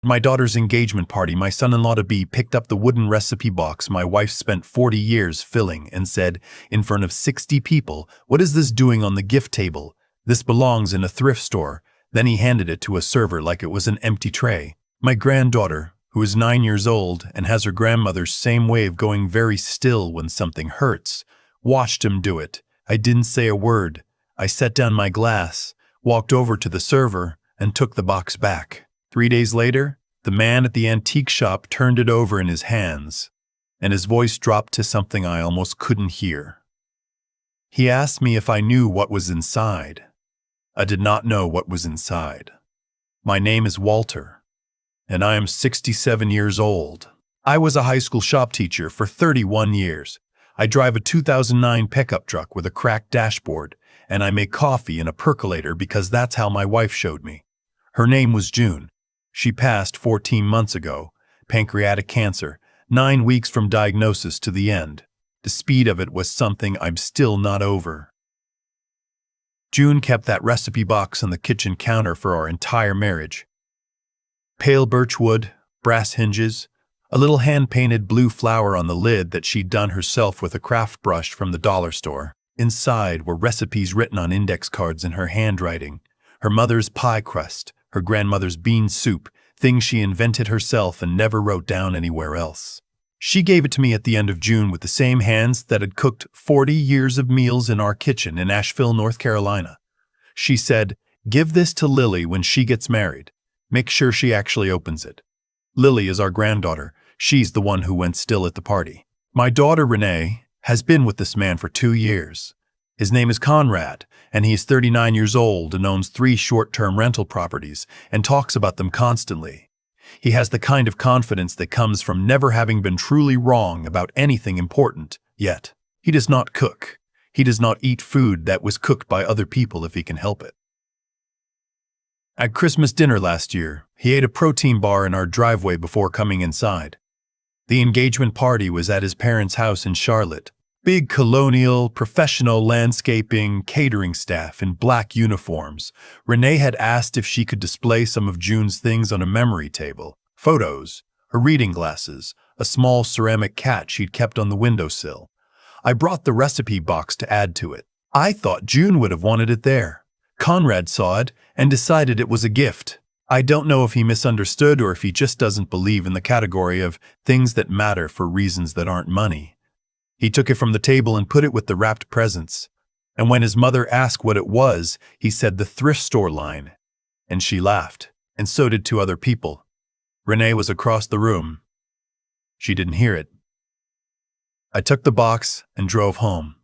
My daughter's engagement party, my son-in-law-to-be picked up the wooden recipe box my wife spent 40 years filling and said, in front of 60 people, "What is this doing on the gift table? This belongs in a thrift store." Then he handed it to a server like it was an empty tray. My granddaughter, who is 9 years old and has her grandmother's same way of going very still when something hurts, watched him do it. I didn't say a word. I set down my glass, walked over to the server, and took the box back. 3 days later, the man at the antique shop turned it over in his hands, and his voice dropped to something I almost couldn't hear. He asked me if I knew what was inside. I did not know what was inside. My name is Walter, and I am 67 years old. I was a high school shop teacher for 31 years. I drive a 2009 pickup truck with a cracked dashboard, and I make coffee in a percolator because that's how my wife showed me. Her name was June. She passed 14 months ago, pancreatic cancer, 9 weeks from diagnosis to the end. The speed of it was something I'm still not over. June kept that recipe box on the kitchen counter for our entire marriage. Pale birch wood, brass hinges, a little hand-painted blue flower on the lid that she'd done herself with a craft brush from the dollar store. Inside were recipes written on index cards in her handwriting, her mother's pie crust, her grandmother's bean soup, things she invented herself and never wrote down anywhere else. She gave it to me at the end of June with the same hands that had cooked 40 years of meals in our kitchen in Asheville, North Carolina. She said, "Give this to Lily when she gets married. Make sure she actually opens it." Lily is our granddaughter. She's the one who went still at the party. My daughter, Renee, has been with this man for 2 years. His name is Conrad, and he is 39 years old and owns 3 short-term rental properties and talks about them constantly. He has the kind of confidence that comes from never having been truly wrong about anything important, yet. He does not cook. He does not eat food that was cooked by other people if he can help it. At Christmas dinner last year, he ate a protein bar in our driveway before coming inside. The engagement party was at his parents' house in Charlotte. Big colonial, professional landscaping, catering staff in black uniforms. Renee had asked if she could display some of June's things on a memory table. Photos, her reading glasses, a small ceramic cat she'd kept on the windowsill. I brought the recipe box to add to it. I thought June would have wanted it there. Conrad saw it and decided it was a gift. I don't know if he misunderstood or if he just doesn't believe in the category of things that matter for reasons that aren't money. He took it from the table and put it with the wrapped presents. And when his mother asked what it was, he said the thrift store line. And she laughed, and so did 2 other people. Renee was across the room. She didn't hear it. I took the box and drove home.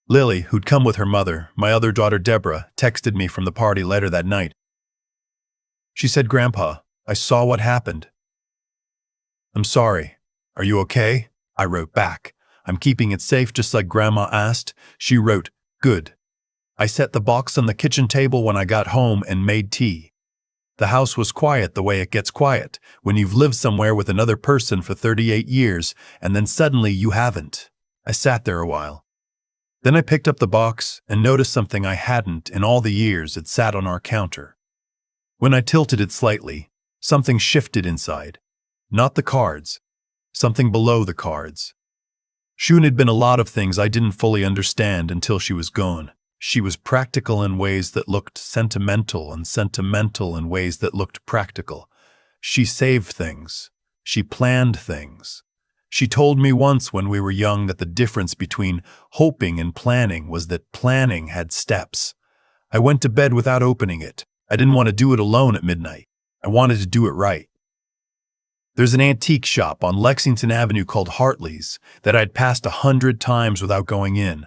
Lily, who'd come with her mother, my other daughter Deborah, texted me from the party later that night. She said, "Grandpa, I saw what happened." "I'm sorry. Are you okay?" I wrote back. "I'm keeping it safe just like Grandma asked." She wrote, "Good." I set the box on the kitchen table when I got home and made tea. The house was quiet the way it gets quiet when you've lived somewhere with another person for 38 years and then suddenly you haven't. I sat there a while. Then I picked up the box and noticed something I hadn't in all the years it sat on our counter. When I tilted it slightly, something shifted inside. Not the cards. Something below the cards. June had been a lot of things I didn't fully understand until she was gone. She was practical in ways that looked sentimental and sentimental in ways that looked practical. She saved things. She planned things. She told me once when we were young that the difference between hoping and planning was that planning had steps. I went to bed without opening it. I didn't want to do it alone at midnight. I wanted to do it right. There's an antique shop on Lexington Avenue called Hartley's that I'd passed 100 times without going in.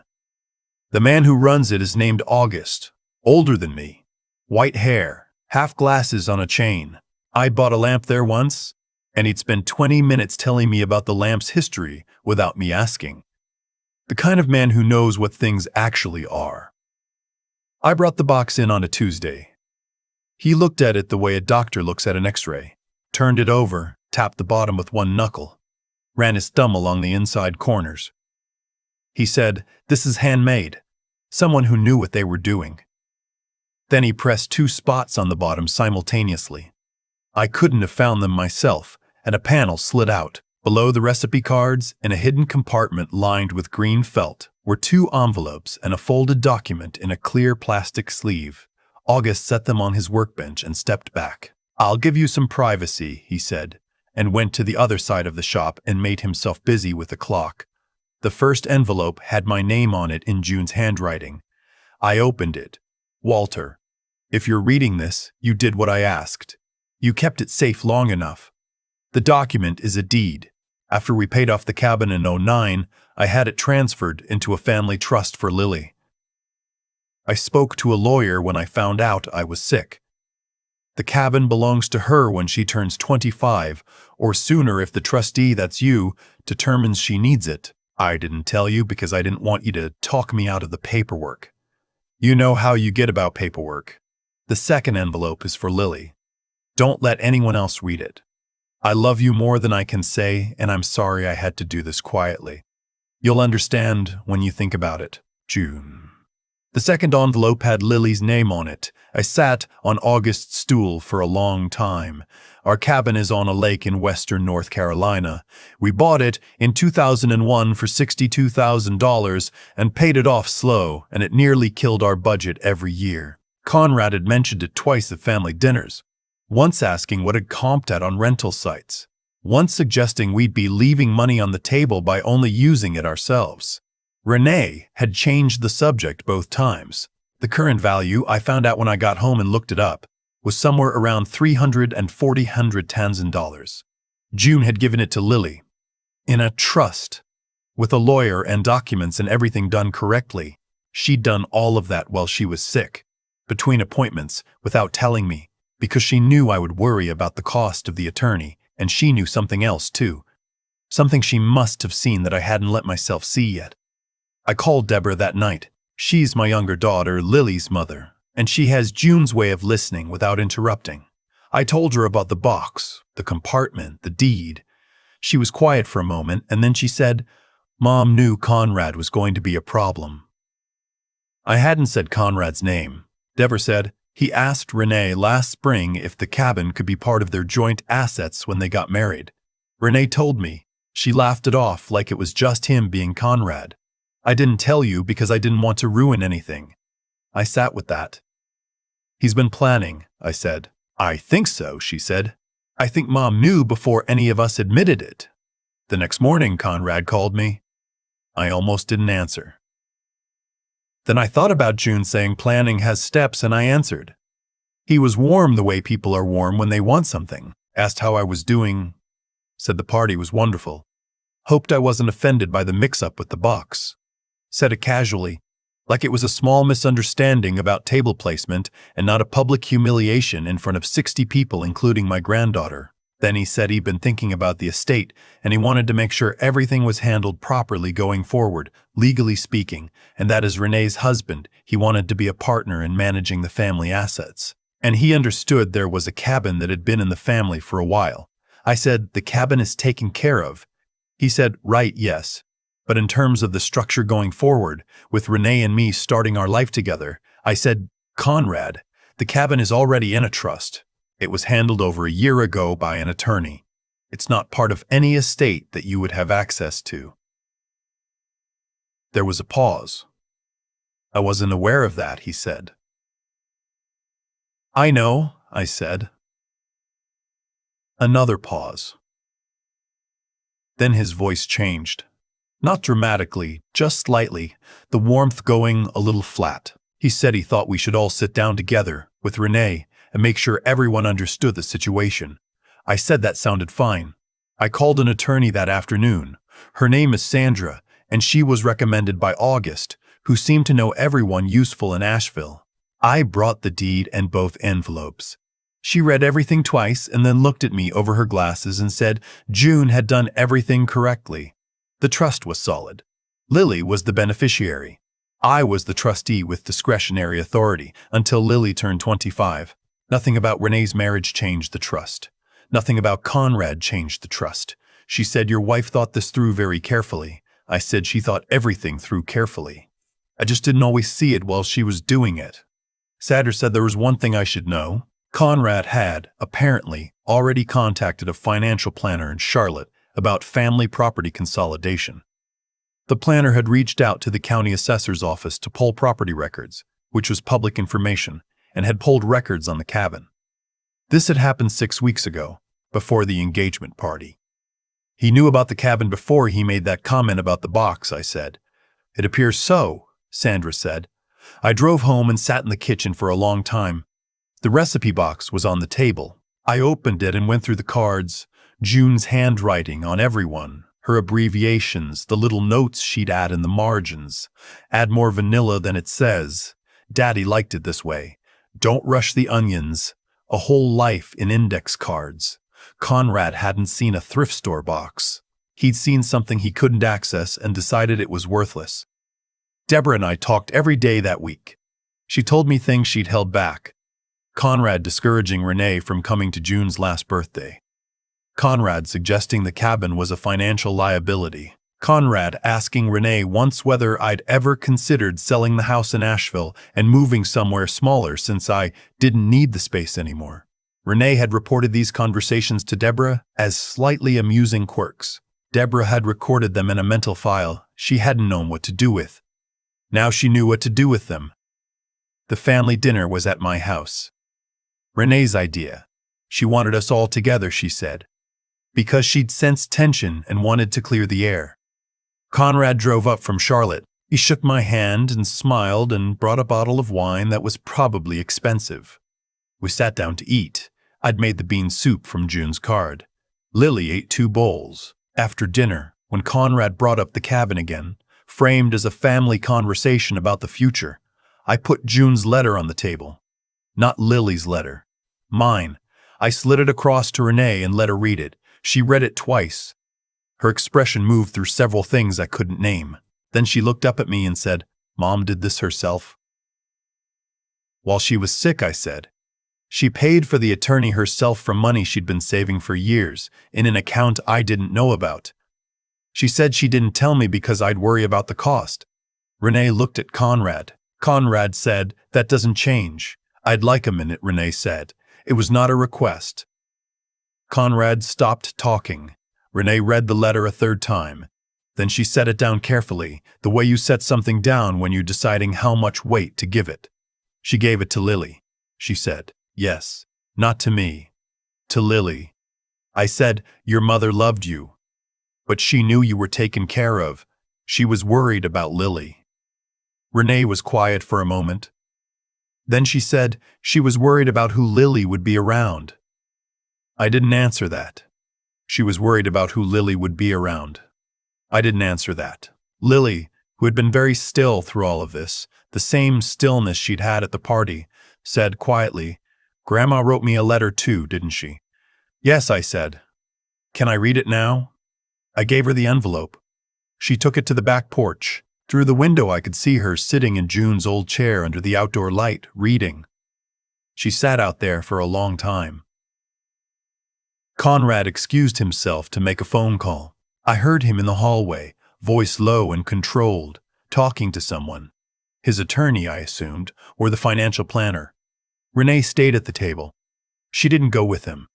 The man who runs it is named August, older than me, white hair, half glasses on a chain. I bought a lamp there once, and he'd spend 20 minutes telling me about the lamp's history without me asking. The kind of man who knows what things actually are. I brought the box in on a Tuesday. He looked at it the way a doctor looks at an x-ray, turned it over, tapped the bottom with one knuckle, ran his thumb along the inside corners. He said, "This is handmade." Someone who knew what they were doing. Then he pressed 2 spots on the bottom simultaneously. I couldn't have found them myself, and a panel slid out. Below the recipe cards, in a hidden compartment lined with green felt, were 2 envelopes and a folded document in a clear plastic sleeve. August set them on his workbench and stepped back. "I'll give you some privacy," he said, and went to the other side of the shop and made himself busy with a clock. The first envelope had my name on it in June's handwriting. I opened it. "Walter, if you're reading this, you did what I asked. You kept it safe long enough. The document is a deed. After we paid off the cabin in '09, I had it transferred into a family trust for Lily. I spoke to a lawyer when I found out I was sick. The cabin belongs to her when she turns 25, or sooner if the trustee, that's you, determines she needs it. I didn't tell you because I didn't want you to talk me out of the paperwork. You know how you get about paperwork. The second envelope is for Lily. Don't let anyone else read it. I love you more than I can say, and I'm sorry I had to do this quietly. You'll understand when you think about it. June." The second envelope had Lily's name on it. I sat on August's stool for a long time. Our cabin is on a lake in western North Carolina. We bought it in 2001 for $62,000 and paid it off slow, and it nearly killed our budget every year. Conrad had mentioned it twice at family dinners, once asking what it comped at on rental sites, once suggesting we'd be leaving money on the table by only using it ourselves. Renee had changed the subject both times. The current value, I found out when I got home and looked it up, was somewhere around $340,000. June had given it to Lily, in a trust, with a lawyer and documents and everything done correctly. She'd done all of that while she was sick, between appointments, without telling me, because she knew I would worry about the cost of the attorney, and she knew something else too. Something she must have seen that I hadn't let myself see yet. I called Deborah that night. She's my younger daughter, Lily's mother, and she has June's way of listening without interrupting. I told her about the box, the compartment, the deed. She was quiet for a moment, and then she said, "Mom knew Conrad was going to be a problem." I hadn't said Conrad's name. Deborah said, "He asked Renee last spring if the cabin could be part of their joint assets when they got married. Renee told me. She laughed it off like it was just him being Conrad. I didn't tell you because I didn't want to ruin anything." I sat with that. "He's been planning," I said. "I think so," she said. "I think Mom knew before any of us admitted it." The next morning, Conrad called me. I almost didn't answer. Then I thought about June saying planning has steps, and I answered. He was warm the way people are warm when they want something. Asked how I was doing. Said the party was wonderful. Hoped I wasn't offended by the mix-up with the box. Said it casually, like it was a small misunderstanding about table placement and not a public humiliation in front of 60 people, including my granddaughter. Then he said he'd been thinking about the estate, and he wanted to make sure everything was handled properly going forward, legally speaking, and that as Renee's husband, he wanted to be a partner in managing the family assets. And he understood there was a cabin that had been in the family for a while. I said, "The cabin is taken care of." He said, "Right, yes. But in terms of the structure going forward, with Renee and me starting our life together," I said, "Conrad, the cabin is already in a trust. It was handled over a year ago by an attorney. It's not part of any estate that you would have access to." There was a pause. "I wasn't aware of that," he said. "I know," I said. Another pause. Then his voice changed. Not dramatically, just slightly, the warmth going a little flat. He said he thought we should all sit down together, with Renee, and make sure everyone understood the situation. I said that sounded fine. I called an attorney that afternoon. Her name is Sandra, and she was recommended by August, who seemed to know everyone useful in Asheville. I brought the deed and both envelopes. She read everything twice and then looked at me over her glasses and said June had done everything correctly. The trust was solid. Lily was the beneficiary. I was the trustee with discretionary authority until Lily turned 25. Nothing about Renee's marriage changed the trust. Nothing about Conrad changed the trust. She said your wife thought this through very carefully. I said she thought everything through carefully. I just didn't always see it while she was doing it. Sadder said there was one thing I should know. Conrad had, apparently, already contacted a financial planner in Charlotte about family property consolidation. The planner had reached out to the county assessor's office to pull property records, which was public information, and had pulled records on the cabin. This had happened 6 weeks ago, before the engagement party. He knew about the cabin before he made that comment about the box, I said. It appears so, Sandra said. I drove home and sat in the kitchen for a long time. The recipe box was on the table. I opened it and went through the cards, June's handwriting on everyone, her abbreviations, the little notes she'd add in the margins. Add more vanilla than it says. Daddy liked it this way. Don't rush the onions. A whole life in index cards. Conrad hadn't seen a thrift store box. He'd seen something he couldn't access and decided it was worthless. Deborah and I talked every day that week. She told me things she'd held back. Conrad discouraging Renee from coming to June's last birthday. Conrad suggesting the cabin was a financial liability. Conrad asking Renee once whether I'd ever considered selling the house in Asheville and moving somewhere smaller since I didn't need the space anymore. Renee had reported these conversations to Deborah as slightly amusing quirks. Deborah had recorded them in a mental file she hadn't known what to do with. Now she knew what to do with them. The family dinner was at my house. Renee's idea. She wanted us all together, she said, because she'd sensed tension and wanted to clear the air. Conrad drove up from Charlotte. He shook my hand and smiled and brought a bottle of wine that was probably expensive. We sat down to eat. I'd made the bean soup from June's card. Lily ate 2 bowls. After dinner, when Conrad brought up the cabin again, framed as a family conversation about the future, I put June's letter on the table. Not Lily's letter. Mine. I slid it across to Renee and let her read it. She read it twice. Her expression moved through several things I couldn't name. Then she looked up at me and said, Mom did this herself. While she was sick, I said. She paid for the attorney herself from money she'd been saving for years in an account I didn't know about. She said she didn't tell me because I'd worry about the cost. Renee looked at Conrad. Conrad said, that doesn't change. I'd like a minute, Renee said. It was not a request. Conrad stopped talking. Renee read the letter a 3rd time. Then she set it down carefully, the way you set something down when you're deciding how much weight to give it. She gave it to Lily. She said, yes, not to me. To Lily. I said, your mother loved you. But she knew you were taken care of. She was worried about Lily. Renee was quiet for a moment. Then she said she was worried about who Lily would be around. I didn't answer that. She was worried about who Lily would be around. I didn't answer that. Lily, who had been very still through all of this, the same stillness she'd had at the party, said quietly, Grandma wrote me a letter too, didn't she? Yes, I said. Can I read it now? I gave her the envelope. She took it to the back porch. Through the window I could see her sitting in June's old chair under the outdoor light, reading. She sat out there for a long time. Conrad excused himself to make a phone call. I heard him in the hallway, voice low and controlled, talking to someone. His attorney, I assumed, or the financial planner. Renee stayed at the table. She didn't go with him.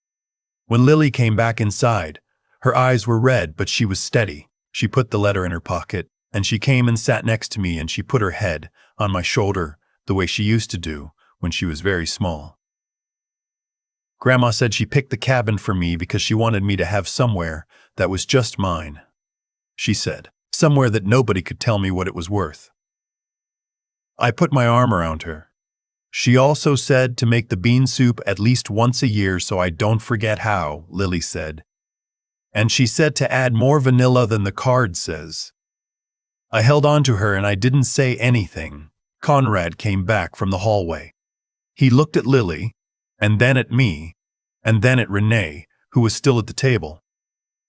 When Lily came back inside, her eyes were red, but she was steady. She put the letter in her pocket, and she came and sat next to me, and she put her head on my shoulder the way she used to do when she was very small. Grandma said she picked the cabin for me because she wanted me to have somewhere that was just mine. She said, somewhere that nobody could tell me what it was worth. I put my arm around her. She also said to make the bean soup at least once a year so I don't forget how, Lily said. And she said to add more vanilla than the card says. I held on to her and I didn't say anything. Conrad came back from the hallway. He looked at Lily, and then at me, and then at Renee, who was still at the table.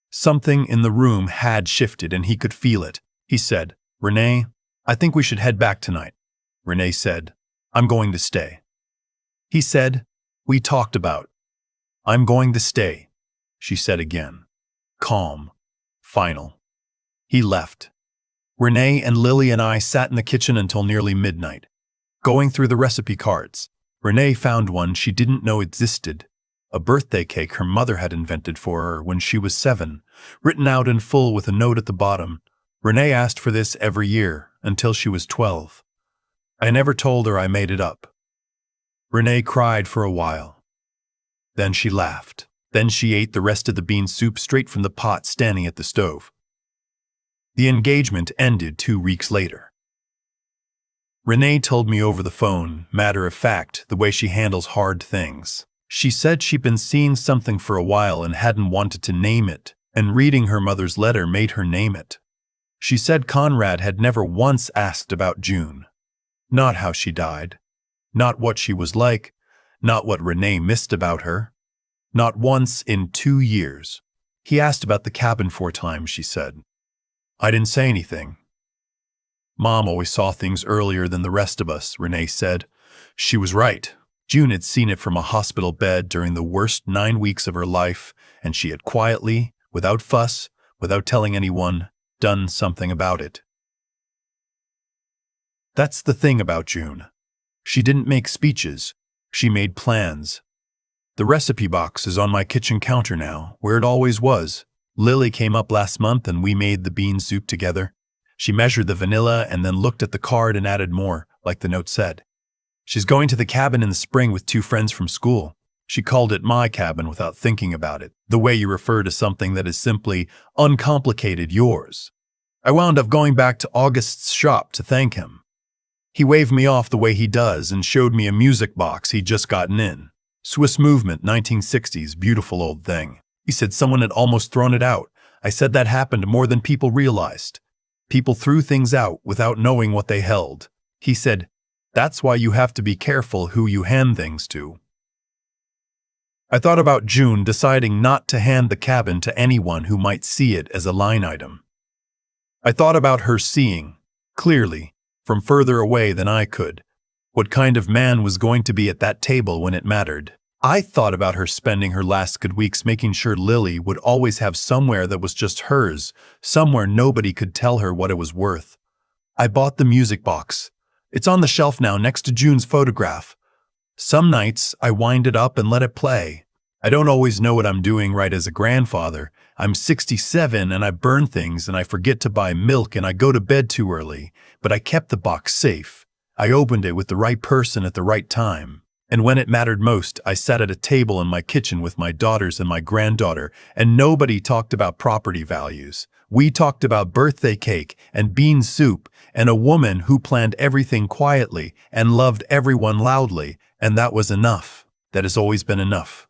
Something in the room had shifted and he could feel it. He said, Renee, I think we should head back tonight. Renee said, I'm going to stay. He said, we talked about. I'm going to stay, she said again. Calm. Final. He left. Renee and Lily and I sat in the kitchen until nearly midnight, going through the recipe cards. Renee found one she didn't know existed, a birthday cake her mother had invented for her when she was 7, written out in full with a note at the bottom. Renee asked for this every year until she was 12. I never told her I made it up. Renee cried for a while. Then she laughed. Then she ate the rest of the bean soup straight from the pot standing at the stove. The engagement ended 2 weeks later. Renee told me over the phone, matter of fact, the way she handles hard things. She said she'd been seeing something for a while and hadn't wanted to name it, and reading her mother's letter made her name it. She said Conrad had never once asked about June. Not how she died. Not what she was like. Not what Renee missed about her. Not once in 2 years. He asked about the cabin 4 times, she said. I didn't say anything. Mom always saw things earlier than the rest of us, Renee said. She was right. June had seen it from a hospital bed during the worst 9 weeks of her life, and she had quietly, without fuss, without telling anyone, done something about it. That's the thing about June. She didn't make speeches. She made plans. The recipe box is on my kitchen counter now, where it always was. Lily came up last month and we made the bean soup together. She measured the vanilla and then looked at the card and added more, like the note said. She's going to the cabin in the spring with 2 friends from school. She called it my cabin without thinking about it, the way you refer to something that is simply uncomplicated yours. I wound up going back to August's shop to thank him. He waved me off the way he does and showed me a music box he'd just gotten in. Swiss Movement, 1960s, beautiful old thing. He said someone had almost thrown it out. I said that happened more than people realized. People threw things out without knowing what they held. He said, that's why you have to be careful who you hand things to. I thought about June deciding not to hand the cabin to anyone who might see it as a line item. I thought about her seeing, clearly, from further away than I could, what kind of man was going to be at that table when it mattered. I thought about her spending her last good weeks making sure Lily would always have somewhere that was just hers, somewhere nobody could tell her what it was worth. I bought the music box. It's on the shelf now next to June's photograph. Some nights I wind it up and let it play. I don't always know what I'm doing right as a grandfather. I'm 67 and I burn things and I forget to buy milk and I go to bed too early, but I kept the box safe. I opened it with the right person at the right time. And when it mattered most, I sat at a table in my kitchen with my daughters and my granddaughter, and nobody talked about property values. We talked about birthday cake and bean soup and a woman who planned everything quietly and loved everyone loudly, and that was enough. That has always been enough.